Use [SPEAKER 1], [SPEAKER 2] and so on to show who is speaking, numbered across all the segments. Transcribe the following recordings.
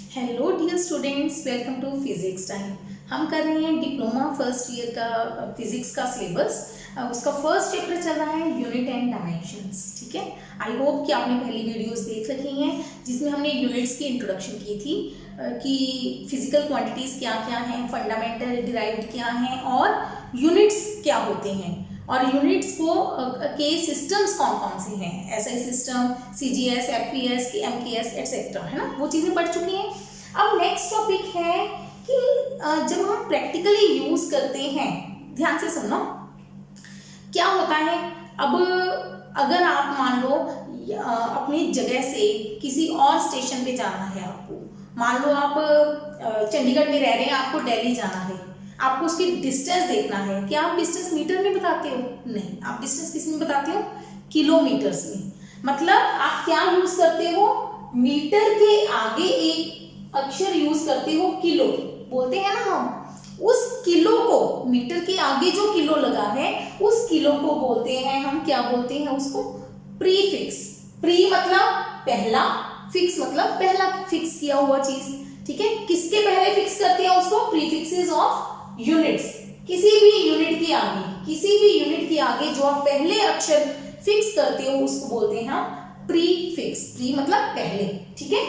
[SPEAKER 1] Hello dear students, welcome to physics time. हम कर रहे हैं डिप्लोमा फर्स्ट ईयर का फिजिक्स का सिलेबस। उसका फर्स्ट चैप्टर चल रहा है यूनिट एंड डायमेंशंस। ठीक है, आई होप कि आपने पहली वीडियोस देख रखी हैं जिसमें हमने यूनिट्स की इंट्रोडक्शन की थी कि फिजिकल क्वांटिटीज़ क्या क्या हैं, फंडामेंटल डिराइव्ड क्या हैं और यूनिट्स क्या होते हैं और यूनिट्स को के सिस्टम्स कौन कौन से हैं, SI system, CGS, FPS, MKS etcetera, है ना, वो चीज़ें पढ़ चुकी हैं। अब नेक्स्ट टॉपिक है कि जब हम प्रैक्टिकली यूज करते हैं, ध्यान से सुनो क्या होता है। अब अगर आप मान लो अपनी जगह से किसी और स्टेशन पे जाना है, आपको मान लो आप चंडीगढ़ में रह रहे हैं, आपको दिल्ली जाना है, आपको उसकी डिस्टेंस देखना है। क्या आप डिस्टेंस मीटर में बताते हो? नहीं, आप डिस्टेंस किस में बताते हो? किलोमीटर्स में। मतलब आप क्या यूज करते हो? मीटर के आगे एक अक्षर यूज करते हो, किलो बोलते हैं ना हम। उस किलो को, मीटर के आगे जो किलो लगा है उस किलो को बोलते हैं हम, क्या बोलते हैं उसको? प्रीफिक्स। प्री मतलब पहला, फिक्स मतलब पहला फिक्स किया हुआ चीज। ठीक है, किसके पहले फिक्स करते हैं उसको? Prefixes of units. किसी भी यूनिट के आगे, किसी भी यूनिट के आगे जो आप पहले अक्षर फिक्स करते हो उसको बोलते हैं हम प्रीफिक्स। प्री मतलब पहले। ठीक है,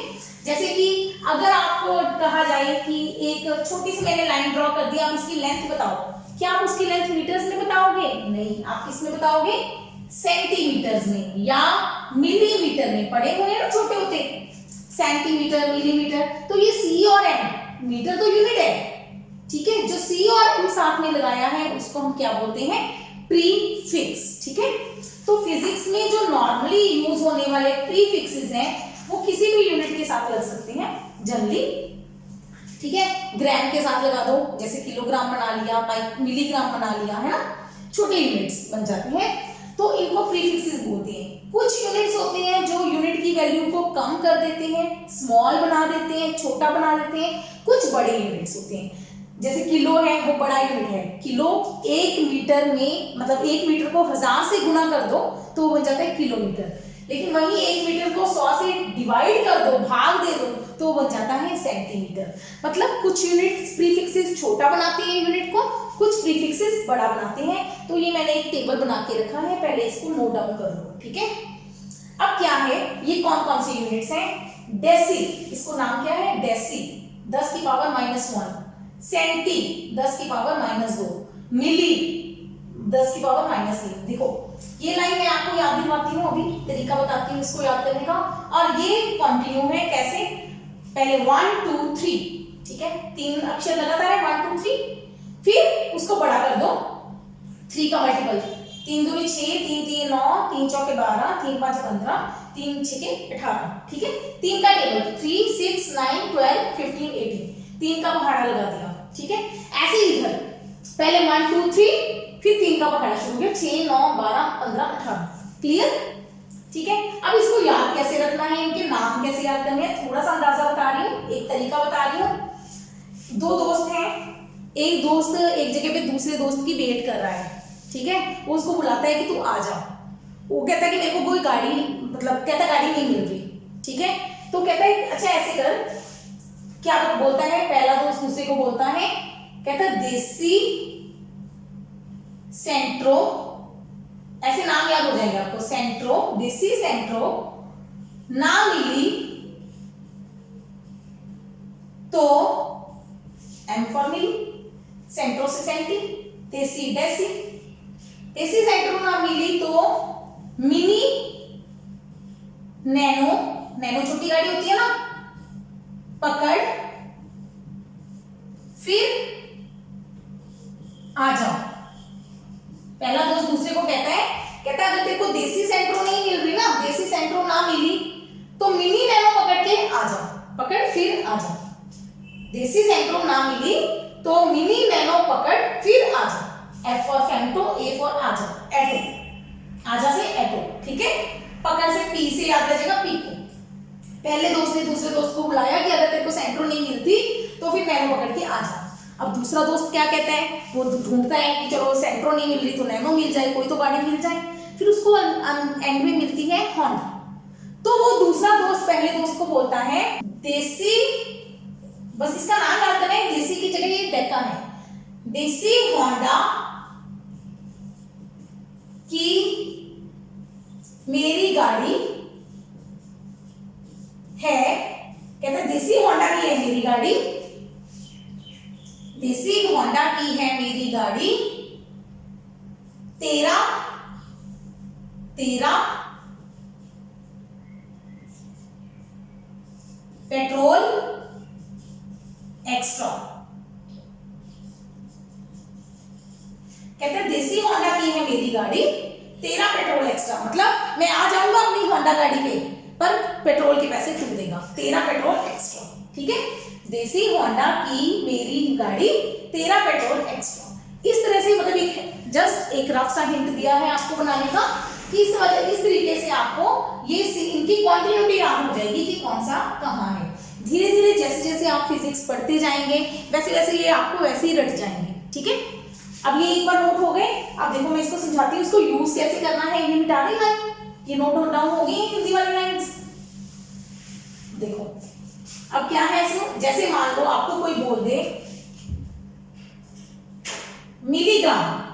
[SPEAKER 1] जैसे कि अगर आपको कहा जाए कि एक छोटी सी मैंने लाइन ड्रॉ कर दी, आप इसकी लेंथ बताओ, क्या आप उसकी लेंथ मीटर्स में बताओगे? नहीं, आप किस में बताओगे? सेंटीमीटर्स में या मिलीमीटर में। पढ़े हुए हैं ना छोटे होते, सेंटीमीटर, मिलीमीटर। तो ये सी और एम, मीटर तो यूनिट है, ठीक है, जो सी और एम साथ में लगाया है उसको हम क्या बोलते हैं? प्रीफिक्स। ठीक है, तो फिजिक्स में जो नॉर्मली यूज होने वाले प्रीफिक्सेस हैं वो किसी भी यूनिट के साथ लग सकते हैं जनरली। ठीक है, ग्राम के साथ लगा दो, जैसे किलोग्राम बना लिया, मिलीग्राम बना लिया, है ना, छोटे यूनिट्स बन जाते हैं, तो इनको प्रीफिक्सेस बोलते हैं। कुछ यूनिट्स होते हैं जो यूनिट की वैल्यू को कम कर देते हैं, स्मॉल बना देते हैं, छोटा बना देते हैं। कुछ बड़े यूनिट्स होते हैं, जैसे किलो है, वो बड़ा यूनिट है। किलो एक मीटर में, मतलब एक मीटर को 1000 से गुना कर दो तो वो बन जाता है किलोमीटर। लेकिन वही एक मीटर को 100 से डिवाइड कर दो, भाग दे दो, तो बन जाता है सेंटीमीटर। मतलब कुछ यूनिट प्रीफिक्सेस छोटा बनाते हैं यूनिट को, कुछ प्रीफिक्सेस बड़ा बनाते हैं। तो ये मैंने एक टेबल बना के रखा है, पहले इसको नोट डाउन कर लो। ठीक है, अब क्या है, ये कौन कौन सी यूनिट्स हैं? डेसी, इसको नाम क्या है? डेसी, 10 की पावर -1। सेंटी, 10 की पावर -2। मिली, 10 की पावर -3। देखो ये लाइन मैं आपको याद दिलवाती हूँ, अभी तरीका बताती हूँ इसको याद करने का। और ये कंटिन्यू है, कैसे? पहले 1 2 3, ठीक है, 3 अक्षर लगातार है, 1 2 3, फिर उसको बड़ा कर दो, 3 का मल्टीपल, 3 दूनी 6, 3 3 9, 3 चौके 12, 3 5 15, 3 6 18। ठीक है, 3 का टेबल 3 6 9 12 15 18, 3 का पहाड़ा लगा दिया। ठीक है, ऐसे ही इधर पहले 1 2 3, फिर 3 का पहाड़ा शुरू किया, 6 9 12 15 18। क्लियर? ठीक है, अब इसको याद कैसे रखना है, इनके नाम कैसे याद करने हैं, थोड़ा सा अंदाजा बता रही हूँ, एक तरीका बता रही हूँ। दो दोस्त हैं, एक दोस्त एक जगह पे दूसरे दोस्त की वेट कर रहा है। ठीक है, वो उसको बुलाता है कि तू आ जा। वो कहता है कि मेरे को कोई गाड़ी, मतलब कहता गाड़ी नहीं मिल रही। ठीक है, तो कहता है अच्छा ऐसे कर, क्या तो बोलता है, पहला दोस्त दूसरे को बोलता है, कहता है देसी सेंट्रो, ऐसे नाम याद हो जाएंगे आपको, सेंट्रो, देसी सेंट्रो ना मिली तो एम फॉर मिली, सेंट्रो से सेंटी, देसी डेसी, देसी सेंट्रो ना मिली तो मिनी नैनो, नैनो छोटी गाड़ी होती है ना, पकड़, फिर आ जाओ। पहला दोस्त दूसरे को कहता है अगर तेरे को देसी सेंट्रो नहीं मिल रही ना, देसी सेंट्रो ना मिली तो मिनी नैनो पकड़ के आ जाओ, पकड़ फिर आ जाओ। देसी सेंट्रो ना मिली तो मिनी नैनो पकड़ फिर आ जाओ। एफ फॉर फेंटो, ए फॉर आ जाओ, एटो, आजा से एटो। ठीक है, पकड़ से पी से याद रखेगा, पी को। पहले दोस्त ने दूसरे दोस्त को बुलाया कि अगर तेरे को सेंट्रो नहीं मिलती तो फिर नैनो पकड़ के आ जा। अब दूसरा दोस्त क्या कहता है, वो ढूंढता है कि चलो सेंट्रो नहीं मिल रही तो नैनो मिल जाए, कोई तो गाड़ी मिल जाए। फिर उसको एंड में मिलती है होंडा। तो वो दूसरा दोस्त पहले दोस्त को बोलता है देसी बस इसका नाम याद करना है, देसी की जगह ये डेका है। देसी होंडा की मेरी गाड़ी है, कहते हैं देसी होंडा की है मेरी गाड़ी, देसी होंडा की है मेरी गाड़ी, तेरा पेट्रोल एक्स्ट्रा। कहते हैं देसी होंडा की है मेरी गाड़ी, तेरा पेट्रोल एक्स्ट्रा, मतलब मैं आ जाऊंगा अपनी होंडा गाड़ी पे पर पेट्रोल के पैसे तू देगा, तेरा पेट्रोल एक्स्ट्रा। ठीक है, देसी होंडा की मेरी गाड़ी, तेरा पेट्रोल एक्स्ट्रा। इस तरह से मतलब एक जस्ट एक रफ सा हिंट दिया है आपको बनाने का कि इस तरीके से आपको ये इनकी कॉन्टिन्यूटी याद हो जाएगी कि कौन सा कहाँ है। धीरे धीरे जैसे जैसे आप फिजिक्स पढ़ते जाएंगे वैसे वैसे ये आपको वैसे ही रट जाएंगे। ठीक है, अब ये एक बार नोट हो गए। अब देखो मैं इसको समझाती हूँ, इसको यूज कैसे करना है। ये मिटा दें लाइन, ये नोट डाउन हो गई हिंदी वाली लाइंस। देखो अब क्या है इसमें, जैसे मान लो आपको कोई बोल दे मिलीग्राम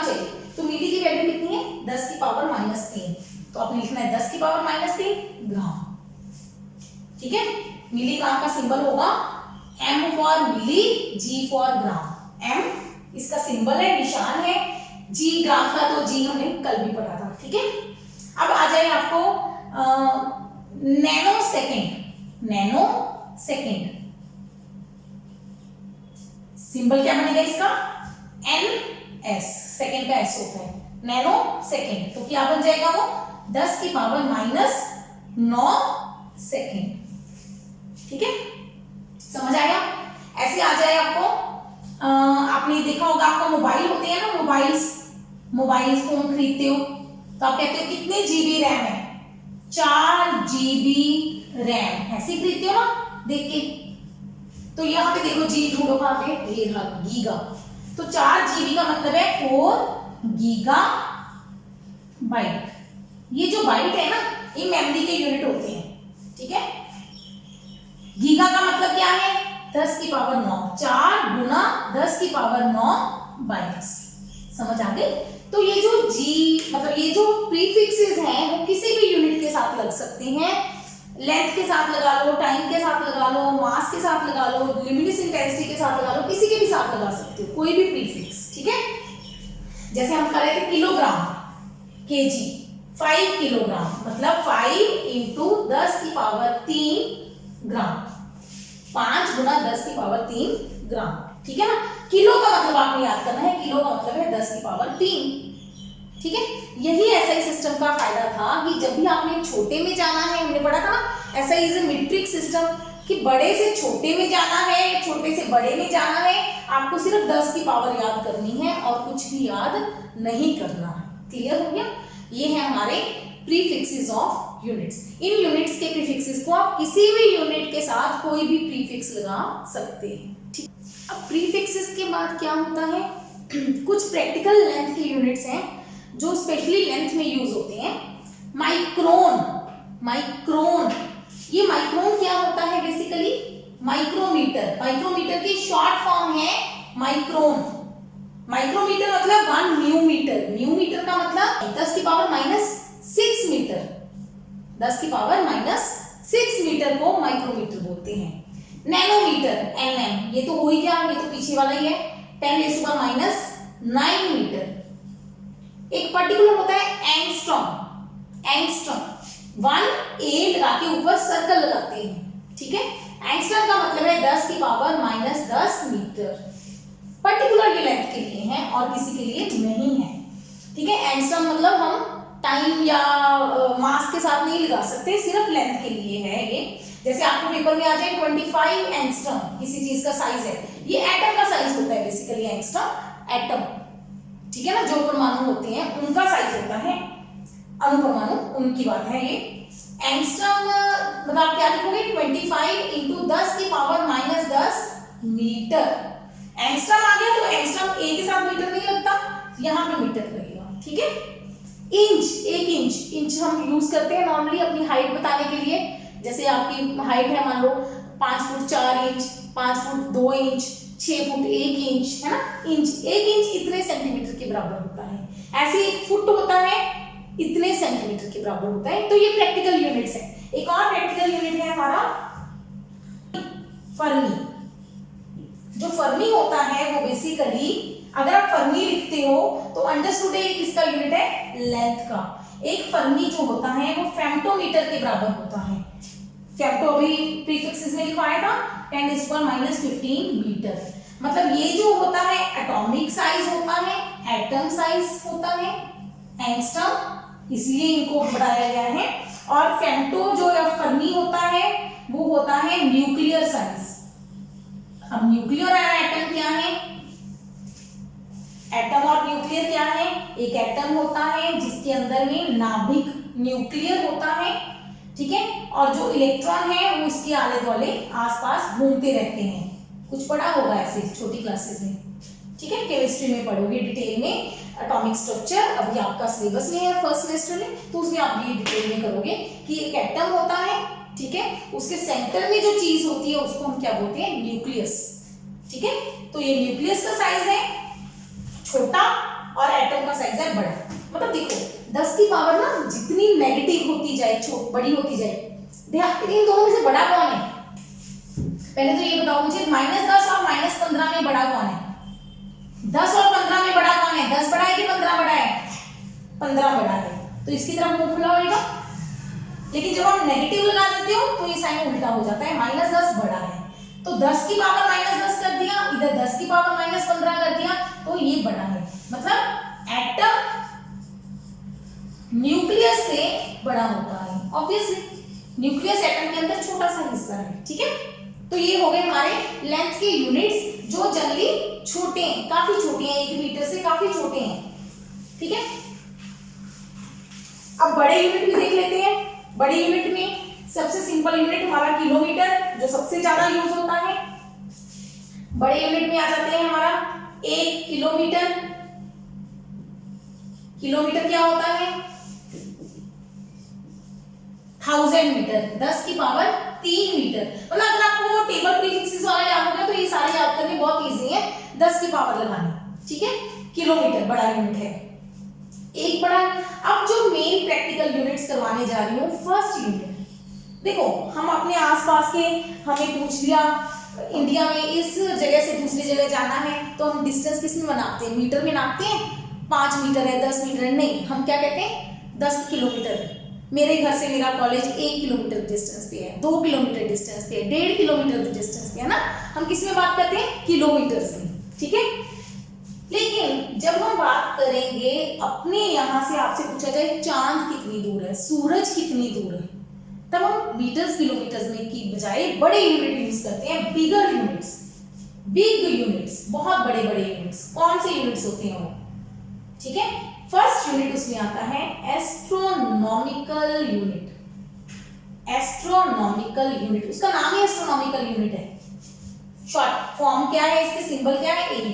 [SPEAKER 1] चाहिए, तो मिली की वैल्यू कितनी है, 10 की पावर -3, तो आपने लिखना है 10 की पावर -3 ग्राम। ठीक है, मिलीग्राम का सिंबल होगा M for milli, G for gram. M इसका सिंबल है, निशान है, G ग्राम का, तो G हमने कल भी पढ़ा था। ठीक है, अब आ जाए आपको नैनो सेकेंड, सिंबल क्या बनेगा इसका, NS, सेकेंड का S होता है, नैनो सेकेंड, तो क्या बन जाएगा वो 10 की पावर -9 सेकेंड। ठीक है, समझ आया। ऐसे आ जाए आपको, आपने देखा होगा आपका मोबाइल होते हैं ना, मोबाइल फोन खरीदते हो तो आप कहते हो कितने जीबी रैम है, 4 GB रैम, ऐसे खरीदते हो ना देख के। तो यहाँ पे देखो जी ढूंढो कहाँ पे, ये रहा गीगा, तो 4 GB का मतलब है 4 गीगा बाइट। ये जो बाइट है ना ये मेमोरी के यूनिट होते हैं। ठीक है, गीगा का मतलब क्या है, 10 की पावर 9, 4 गुना 10 की पावर 9 बाइट्स। समझ आ गई। तो ये जो जी मतलब ये जो प्रीफिक्सेस हैं वो किसी भी यूनिट के साथ लग सकते हैं, लेंथ के साथ लगा लो, टाइम के साथ लगा लो, मास के साथ लगा लो, लिमिटिस इंटेंसिटी के साथ लगा लो, किसी के भी साथ लगा सकते हो, कोई भी प्रीफिक्स। ठीक है, जैसे हम कर रहे थे किलोग्राम, केजी, 5 किलोग्राम मतलब 5 इंटू 10 की पावर 3 ग्राम, 5 गुना 10 की पावर 3 ग्राम। ठीक है ना, किलो का मतलब आपने याद करना है, किलो का मतलब है 10 की पावर 3। ठीक है, यही एसआई सिस्टम का फायदा था कि जब भी आपने छोटे में जाना है, हमने पढ़ा था ना SI is a metric system, कि बड़े से छोटे में जाना है, छोटे से बड़े में जाना है, आपको सिर्फ 10 की पावर याद करनी है और कुछ भी याद नहीं करना है। क्लियर हो गया। ये है हमारे prefixes of units. In units के प्रीफिक्सेस को आप किसी भी यूनिट के साथ कोई भी प्रीफिक्स लगा सकते हैं। ठीक, अब प्रीफिक्सेस के बाद क्या होता है, कुछ प्रैक्टिकल लेंथ के यूनिट्स हैं जो स्पेशली लेंथ में यूज होते हैं। माइक्रोन, ये माइक्रोन क्या होता है, बेसिकली माइक्रोमीटर की शॉर्ट फॉर्म है माइक्रोन। माइक्रोमीटर मतलब 1 न्यूमीटर, न्यूमीटर का मतलब 10 की पावर -6 मीटर, 10 की पावर -6 मीटर को माइक्रोमीटर बोलते हैं। नैनोमीटर, NM, ये तो हो ही गया, ये तो पीछे वाला ही है, 10⁻⁹ मीटर। एक पर्टिकुलर होता है एंगस्ट्रॉम, 1A लगा के ऊपर सर्कल लगाते हैं। ठीक है, एंगस्ट्रॉम का मतलब है 10 की पावर -10 मीटर। पर्टिकुलर ये लेंथ के लिए है और किसी के लिए नहीं है। ठीक है, एंगस्ट्रॉम मतलब हम टाइम या मास के साथ नहीं लगा सकते, सिर्फ लेंथ के लिए है ये। जैसे आपको पेपर में आ जाए 25 एंगस्ट्रॉम किसी चीज का साइज है, ये एटम का साइज होता है बेसिकली एंगस्ट्रॉम, एटम। ठीक है ना, जो परमाणु होते हैं उनका साइज होता है, अणुपरमाणु उनकी बात है ये। एंगस्ट्रॉम मतलब आप क्या लिखोगे, 25 इंटू 10 की पावर -10 मीटर। एंगस्ट्रॉम आ गया तो एंगस्ट्रॉम ए के साथ मीटर नहीं लगता, यहाँ पे मीटर लगेगा। ठीक है, इंच, 1 इंच हम यूज करते हैं नॉर्मली अपनी हाइट बताने के लिए, जैसे आपकी हाइट है मान लो 5 foot 4 inch, 5 foot 2 inch, 6 foot 1 inch, है ना, इंच 1 इंच इतने सेंटीमीटर के बराबर होता है। ऐसे 1 फुट होता है इतने सेंटीमीटर के बराबर होता है। तो ये प्रैक्टिकल यूनिट्स है। एक और प्रैक्टिकल यूनिट है हमारा फर्मी। जो फर्मी होता है वो बेसिकली अगर आप फर्मी लिखते हो तो अंडरस्टूड है किसका यूनिट है, लेंथ का। एक फर्मी जो होता है वो फेम्टोमीटर के बराबर होता है। फेम्टो अभी प्रीफिक्सेस में लिखवाया था 10⁻⁻15 मीटर। मतलब ये जो होता है एटॉमिक साइज होता है, एटम साइज होता है, एंगस्ट्रम, इसलिए इनको बढ़ाया गया है। और फेम्टो जो फर्मी होता है वो होता है न्यूक्लियर साइज। अब न्यूक्लियर और एटम क्या है, एटम और न्यूक्लियर क्या है, एक एटम होता है जिसके अंदर में नाभिक न्यूक्लियर होता है, ठीक है, और जो इलेक्ट्रॉन है वो इसके आले दुआले आसपास घूमते रहते हैं। कुछ पढ़ा होगा ऐसे छोटी क्लासेस में, ठीक है, केमिस्ट्री में पढ़ोगे डिटेल में एटॉमिक स्ट्रक्चर। अभी आपका सिलेबस में है फर्स्ट सेमेस्टर में, तो उसमें आप ये डिटेल में करोगे कि एक एटम होता है, ठीक है, उसके सेंटर में जो चीज होती है उसको हम क्या बोलते हैं, न्यूक्लियस, ठीक है। तो ये न्यूक्लियस का साइज है छोटा और एटम का साइज है बड़ा। मतलब देखो 10 की पावर ना जितनी नेगेटिव होती जाए, बड़ी होती जाए, इन दोनों में से बड़ा कौन है, पहले तो ये बताओ मुझे, -10 और -15 में बड़ा कौन है, 10 और 15 में बड़ा कौन है, 10 बड़ा है कि 15 बड़ा है, 15 बड़ा है। तो इसकी तरफ मुंह खुला होगा। लेकिन जब हम नेगेटिव लगा देते हो तो ये साइन उल्टा हो जाता है, -10 बड़ा है तो 10 की पावर -10 कर दिया, इधर 10 की पावर -15 कर दिया, तो ये बड़ा है। मतलब एटम न्यूक्लियस से बड़ा होता है। ऑब्वियसली न्यूक्लियस एटम के अंदर छोटा सा हिस्सा है, ठीक है। तो ये हो गए हमारे लेंथ के यूनिट्स जो जनरली छोटे हैं, काफी छोटे हैं, 1 मीटर से काफी छोटे हैं, ठीक है। अब बड़े यूनिट भी देख लेते हैं। बड़े यूनिट में सबसे सिंपल यूनिट हमारा किलोमीटर, जो सबसे ज्यादा यूज होता है। बड़े यूनिट में आ जाते हैं हमारा 1 किलोमीटर। किलोमीटर क्या होता है, 1000 मीटर, 10 की पावर 3 मीटर। मतलब अगर आपको टेबल प्रीफिक्सेस वाला याद हो गया तो ये सारे याद करने बहुत इजी है, 10 की पावर लगानी, ठीक है। किलोमीटर बड़ा यूनिट है, एक बड़ा। अब जो मेन प्रैक्टिकल यूनिट्स करवाने जा रही हूँ, फर्स्ट यूनिट। देखो हम अपने आसपास के, हमें पूछ लिया इंडिया में इस जगह से दूसरी जगह जाना है तो हम डिस्टेंस किस में नापते हैं, मीटर में नापते हैं। 5 मीटर है, 10 मीटर है, नहीं, हम क्या कहते हैं 10 किलोमीटर। मेरे घर से मेरा कॉलेज 1 किलोमीटर डिस्टेंस पे है, 2 किलोमीटर डिस्टेंस पे है, 1.5 किलोमीटर डिस्टेंस पे है ना। हम किस में बात करते हैं, किलोमीटर्स में, ठीक है। लेकिन जब हम बात करेंगे अपने यहाँ से, आपसे पूछा जाए चांद कितनी दूर है, सूरज कितनी दूर है, तब हम मीटर्स किलोमीटर्स में की बजाय बड़े यूनिट यूज करते हैं, बिगर यूनिट्स, बिग यूनिट्स, बहुत बड़े बड़े यूनिट्स। कौन से यूनिट्स होते हैं वो, ठीक है। फर्स्ट यूनिट उसमें आता है एस्ट्रोनॉमिकल यूनिट। एस्ट्रोनॉमिकल यूनिट, उसका नाम ही एस्ट्रोनॉमिकल यूनिट है। शॉर्ट फॉर्म क्या है, इसके सिंबल क्या है, एयू।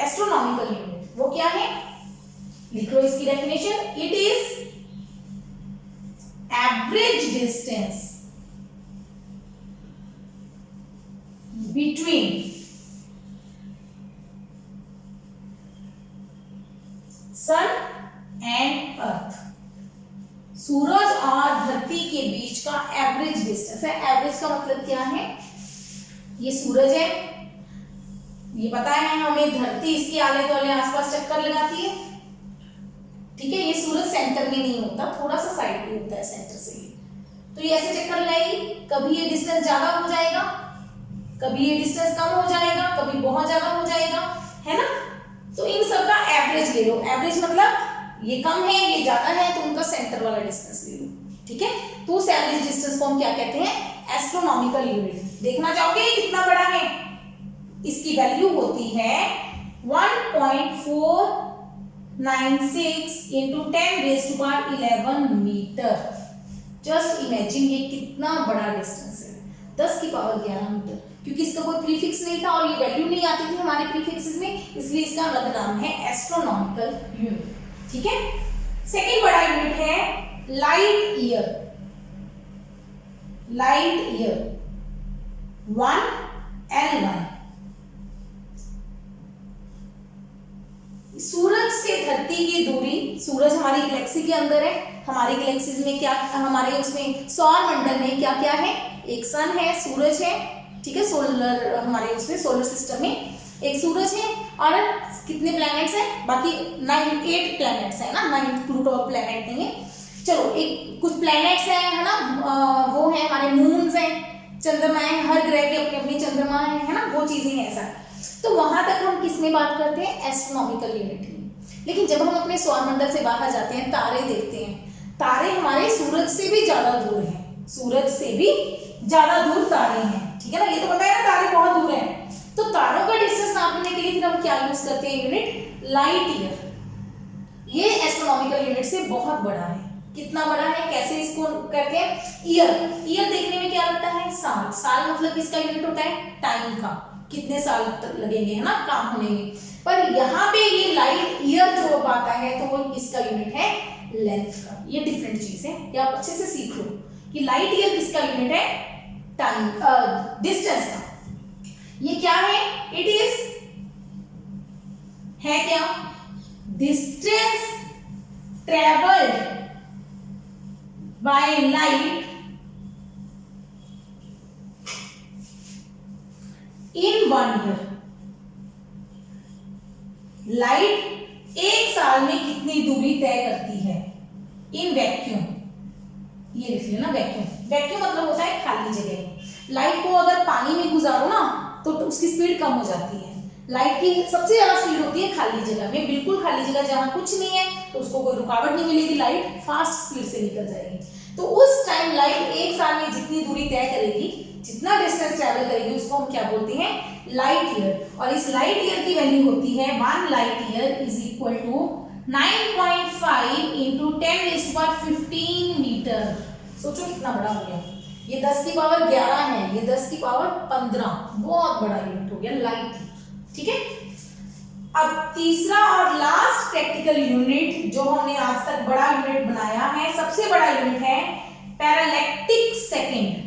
[SPEAKER 1] एस्ट्रोनॉमिकल यूनिट वो क्या है, लिख लो इसकी definition. It is average distance between sun and earth, सूरज और धरती के बीच का एवरेज डिस्टेंस है। एवरेज का मतलब क्या है, ये सूरज है, ये पता है हमें, धरती इसके आले दुआले आसपास चक्कर लगाती है, ठीक है। ये सूरज सेंटर में नहीं होता, थोड़ा सा साइड पे होता है सेंटर से, तो ये ऐसे चक्कर लगाएगी। कभी ये डिस्टेंस ज्यादा हो जाएगा, कभी ये डिस्टेंस कम हो जाएगा, कभी बहुत ज्यादा हो जाएगा, है ना। तो इन सब का एवरेज ले लो। एवरेज मतलब ये कम है, ये ज्यादा है, तो उनका सेंटर वाला डिस्टेंस ले लो, ठीक है। तो उस एवरेज डिस्टेंस को हम क्या कहते हैं, एस्ट्रोनॉमिकल यूनिट। देखना चाहोगे कितना बड़ा है, इसकी वैल्यू होती है 1.496 × 10⁻11 मीटर। जस्ट इमेजिन ये कितना बड़ा डिस्टेंस है, 10 की पावर 11 मीटर। क्योंकि इसका कोई प्रीफिक्स नहीं था और ये वैल्यू नहीं आती थी हमारे प्रीफिक्सेस में, इसलिए इसका अलग नाम है एस्ट्रोनॉमिकल यूनिट, ठीक है। सेकेंड बड़ा यूनिट है light year. Light year 1 L1। सूरज से धरती की दूरी, सूरज हमारी गैलेक्सी के अंदर है, हमारी गैलेक्सीज में क्या, हमारे उसमें सौर मंडल में क्या क्या है, एक सन है, सूरज है, ठीक है, सोलर, हमारे उसमें सोलर सिस्टम में एक सूरज है और कितने प्लैनेट्स हैं, बाकी 8 प्लैनेट्स है ना, 9 प्लूटो प्लैनेट नहीं है। चलो एक कुछ प्लैनेट्स है ना, वो है हमारे मून्स हैं, चंद्रमाएं, हर ग्रह के अपने अपने चंद्रमा है ना, वो चीजें हैं ऐसा। तो वहां तक हम किस में बात करते हैं, एस्ट्रोनॉमिकल यूनिट में। लेकिन जब हम अपने सौरमंडल से बाहर जाते हैं, तारे देखते हैं, तारे हमारे सूरज से भी ज्यादा दूर हैं, सूरज से भी ज्यादा दूर तारे हैं, ठीक है ना, ये तो पता है ना, तारे बहुत दूर हैं। तो तारों का डिस्टेंस नापने के लिए फिर हम क्या यूज करते हैं, यूनिट लाइट ईयर। ये एस्ट्रोनॉमिकल यूनिट से बहुत बड़ा है। कितना बड़ा है, कैसे इसको करते हैं, ईयर। ईयर देखने में क्या लगता है, साल। साल मतलब किसका यूनिट होता है, टाइम का, कितने साल तक लगेंगे है ना काम होने में। पर यहाँ पे ये लाइट ईयर जो आता है तो वो इसका यूनिट है लेंथ का। ये डिफरेंट चीज है, ये आप अच्छे से सीख लो कि लाइट ईयर किसका यूनिट है, टाइम, डिस्टेंस का। ये क्या है, इट इज है क्या, distance travelled by light in 1 year. Light एक साल में कितनी दूरी तय करती है इन वैक्यूम, ये लिख लेना वैक्यूम। वैक्यूम मतलब होता है खाली जगह। लाइट को अगर पानी में गुजारो ना तो उसकी स्पीड कम हो जाती है। लाइट की सबसे ज्यादा स्पीड होती है खाली जगह में, बिल्कुल खाली जगह जहां कुछ नहीं है तो उसको कोई रुकावट नहीं मिलेगी, लाइट फास्ट स्पीड से निकल जाएगी। तो उस टाइम लाइट एक साल में जितनी दूरी तय करेगी, जितना डिस्टेंस ट्रैवल करेगी, उसको हम क्या बोलते हैं, लाइट ईयर। और इस लाइट ईयर की वैल्यू होती है 1 light year is equal to 9.5 into 10⁻15 metre. सोचो कितना बड़ा हो गया, ये 10 की पावर 11 है, ये 10 की पावर 15, बहुत बड़ा यूनिट हो गया लाइट, ठीक है। अब तीसरा और लास्ट प्रैक्टिकल यूनिट जो हमने आज तक बड़ा यूनिट बनाया है, सबसे बड़ा यूनिट है पैरालैक्टिक सेकेंड।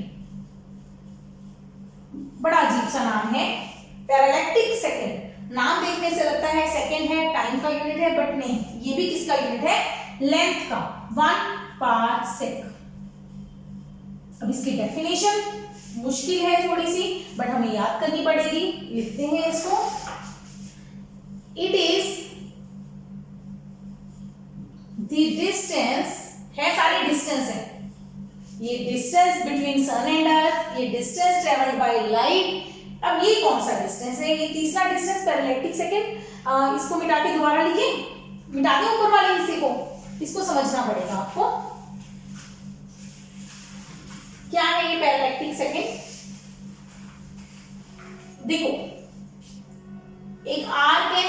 [SPEAKER 1] बड़ा अजीब सा नाम है पैरालैक्टिक सेकेंड। नाम देखने से लगता है सेकेंड है, टाइम का यूनिट है, बट नहीं, ये भी किसका यूनिट है, लेंथ का, 1 पार्सेक। अब इसकी डेफिनेशन मुश्किल है थोड़ी सी, बट हमें याद करनी पड़ेगी। लिखते हैं इसको, इट इज द डिस्टेंस, है सारे डिस्टेंस है, ये distance between sun and earth, ये डिस्टेंस ट्रेवल्ड बाय लाइट। अब ये कौन सा डिस्टेंस है, ये तीसरा डिस्टेंस पैरालैक्टिक सेकेंड। इसको मिटा के दोबारा लिखें, मिटा दें ऊपर वाले हिस्से को, इसको समझना पड़ेगा आपको। क्या है ये पैरालैक्टिक सेकेंड, देखो एक आर्क है,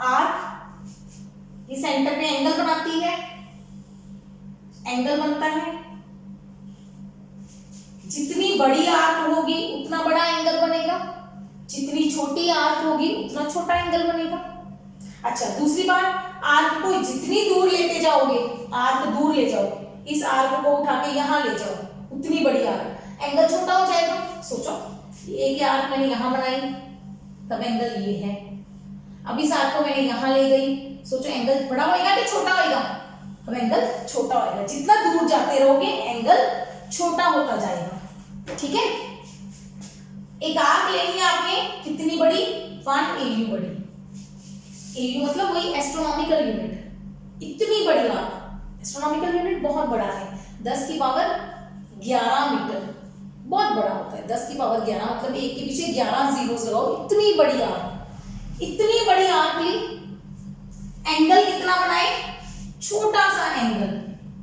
[SPEAKER 1] आर्क ये सेंटर पे एंगल बनाती है, एंगल बनता है, जितनी बड़ी आर्क होगी उतना बड़ा एंगल बनेगा, जितनी छोटी आर्क होगी उतना छोटा एंगल बनेगा। अच्छा दूसरी बात, आर्क को जितनी दूर लेते जाओगे, आर्क दूर ले जाओ, इस आर्क को उठा के यहां ले जाओ, उतनी बड़ी आर्क, एंगल छोटा हो जाएगा। सोचो एक आर्क मैंने यहां बनाई तब एंगल ये है, अब इस आर्क को मैंने यहां ले गई, सोचो एंगल बड़ा होएगा कि छोटा होएगा, अब एंगल छोटा होएगा, जितना दूर जाते रहोगे एंगल छोटा होता जाएगा, ठीक है। एक आर्क लेनी है आपने, कितनी बड़ी, 1 AU बड़ी, AU मतलब वही एस्ट्रोनॉमिकल यूनिट, इतनी बड़ी आर्क, एस्ट्रोनॉमिकल यूनिट बहुत बड़ा है, 10 की पावर 11 मीटर, बहुत बड़ा होता है। 10 की पावर 11 मतलब एक के पीछे 11 जीरोस लगाओ, इतनी बड़ी आर्क, इतनी बड़ी आर्क ली, एंगल कितना बनाए, छोटा सा एंगल,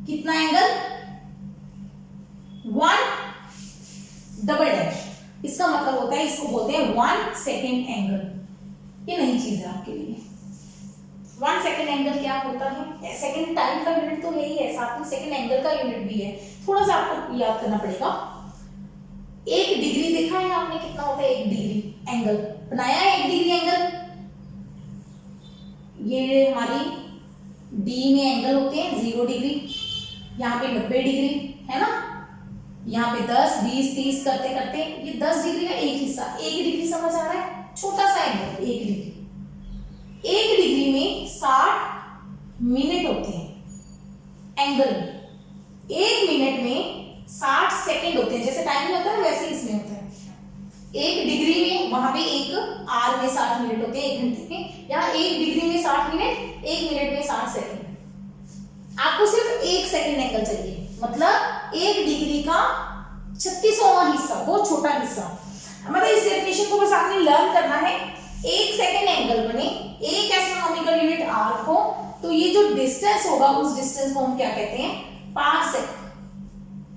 [SPEAKER 1] कितना एंगल, 1 डबल डैश, इसका मतलब होता है, इसको बोलते हैं 1 सेकेंड एंगल। ये नई चीज है आपके लिए। 1 सेकेंड एंगल क्या होता है, सेकेंड टाइम का यूनिट तो यही है, साथ में सेकेंड एंगल का यूनिट भी है, थोड़ा सा आपको याद करना पड़ेगा। 1 डिग्री देखा है आपने, कितना होता है 1 डिग्री एंगल, बनाया है 1 डिग्री एंगल, ये हमारी डी में एंगल होते हैं 0 डिग्री, यहाँ पे 90 डिग्री है ना, यहाँ पे 10, 20, 30 करते करते ये 10 डिग्री का एक हिस्सा, 1 डिग्री समझ आ रहा है, छोटा सा एंगल 1 डिग्री। 1 डिग्री में 60 मिनट होते हैं एंगल में। 1 मिनट में 60 सेकंड होते हैं, जैसे टाइम में होता है वैसे इसमें होता है। 1 डिग्री में वहां पे 1 आवर में 60 मिनट होते हैं 1 घंटे में, यहाँ 1 डिग्री में 60 मिनट, 1 मिनट में 60 सेकंड। आपको सिर्फ 1 सेकंड एंगल चाहिए, मतलब 1 डिग्री का 36वां हिस्सा, बहुत छोटा हिस्सा। मतलब इस डेफिनेशन को बस आपने लर्न करना है। 1 सेकंड एंगल बने 1 एस्ट्रोनॉमिकल यूनिट आर को, तो ये जो डिस्टेंस होगा उस डिस्टेंस को हम क्या कहते हैं, पार्सेक।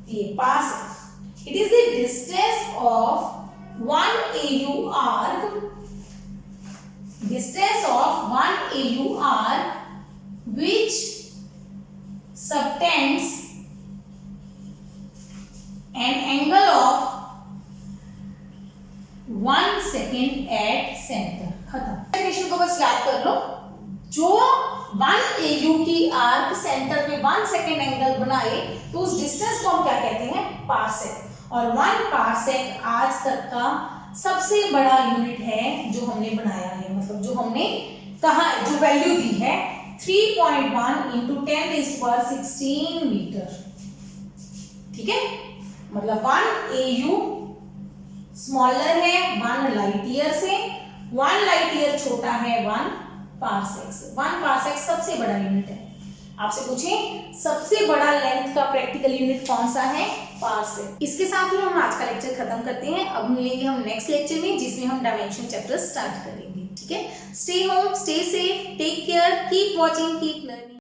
[SPEAKER 1] ये parsec, it is the distance of 1 AU arc, distance of 1 AU arc which subtends an angle of 1 second at center। खत्म। डेफिनेशन को बस याद कर लो। जो 1 AU की आर्क सेंटर में 1 सेकेंड एंगल बनाए तो उस डिस्टेंस को हम क्या कहते हैं, पार्सेक। और 1 पार्सेक आज तक का सबसे बड़ा यूनिट है जो हमने बनाया है, मतलब जो हमने कहा, जो वैल्यू दी है 3.1 इंटू 10⁻16 मीटर। ठीक है, मतलब 1 AU स्मॉलर है 1 लाइट ईयर से, 1 लाइट ईयर छोटा है 1 पार्सेक से। 1 पार्सेक सबसे बड़ा यूनिट है। आपसे पूछें सबसे बड़ा लेंथ का प्रैक्टिकल यूनिट कौन सा है, पार्सेक। इसके साथ ही हम आज का लेक्चर खत्म करते हैं। अब मिलेंगे हम नेक्स्ट लेक्चर में, जिसमें हम डायमेंशन चैप्टर स्टार्ट करेंगे। ठीक है, stay home, stay safe, take care, keep watching, keep learning.